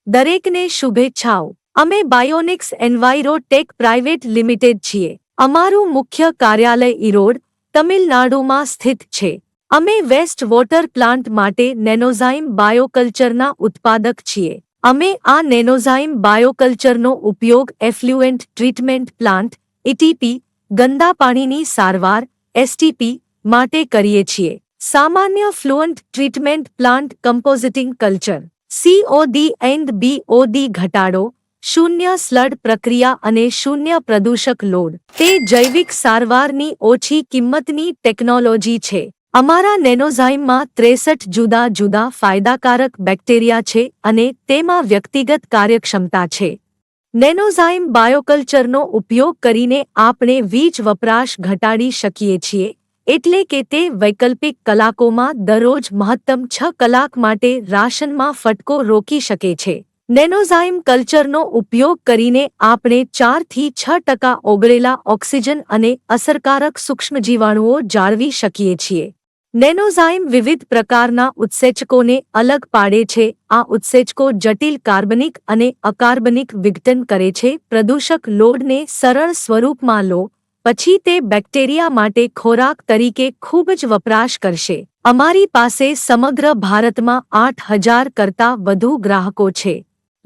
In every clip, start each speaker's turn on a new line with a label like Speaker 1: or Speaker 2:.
Speaker 1: દરેકને શુભેચ્છાઓ। અમે બાયોનિક્સ એન્વાયરોટેક પ્રાઇવેટ લિમિટેડ છીએ। અમારું મુખ્ય કાર્યાલય ઈરોડ, તમિલનાડુમાં સ્થિત છે। અમે વેસ્ટ વોટર પ્લાન્ટ માટે નેનોઝાઇમ બાયોકલ્ચરના ઉત્પાદક છીએ। અમે આ નેનોઝાઇમ બાયોકલ્ચરનો ઉપયોગ એફ્લ્યુએન્ટ ટ્રીટમેન્ટ પ્લાન્ટ એટીપી, ગંદા પાણીની સારવાર એસટીપી માટે કરીએ છીએ। સામાન્ય effluent treatment plant composting culture COD and BOD ઘટાડો, શૂન્ય સ્લડ પ્રક્રિયા અને શૂન્ય પ્રદૂષક લોડ। તે જૈવિક સારવારની ઓછી કિંમતની ટેકનોલોજી છે। અમારા નેનોઝાઇમમાં 63 જુદા જુદા ફાયદાકારક બેક્ટેરિયા છે અને તેમાં વ્યક્તિગત કાર્યક્ષમતા છે। નેનોઝાઇમ બાયોકલ્ચરનો ઉપયોગ કરીને આપણે વીજ વપરાશ ઘટાડી શકીએ છીએ, એટલે કે તે વૈકલ્પિક કલાકોમાં દરરોજ મહત્તમ 6 કલાક માટે રાશનમાં ફટકો રોકી શકે છે। નેનોઝાઇમ કલ્ચરનો ઉપયોગ કરીને આપણે 4 થી 6% ઓગળેલા ઓક્સિજન અને અસરકારક સૂક્ષ્મજીવાણુઓ જાળવી શકીએ છીએ। નેનોઝાઇમ વિવિધ પ્રકારના ઉત્સેચકોને અલગ પાડે છે। આ ઉત્સેચકો જટિલ કાર્બનિક અને અકાર્બનિક વિઘટન કરે છે। પ્રદૂષક લોડને સરળ સ્વરૂપમાં લો, પછી તે બેક્ટેરિયા માટે ખોરાક તરીકે ખૂબ જ વપરાશ કરશે। અમારી પાસે સમગ્ર ભારતમાં 8000 કરતાં વધુ ગ્રાહકો છે।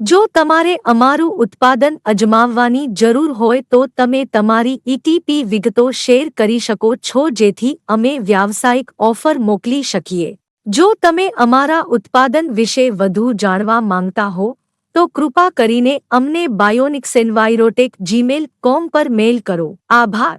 Speaker 1: જો તમારે અમારું ઉત્પાદન અજમાવવાની જરૂર હોય તો તમે તમારી ઈટીપી વિગતો શેર કરી શકો છો જેથી અમે વ્યાવસાયિક ઓફર મોકલી શકીએ। જો તમે અમારા ઉત્પાદન વિશે વધુ જાણવા માંગતા હો તો કૃપા કરીને અમને bionicsEnviroTech@gmail.com પર મેલ કરો। આભાર।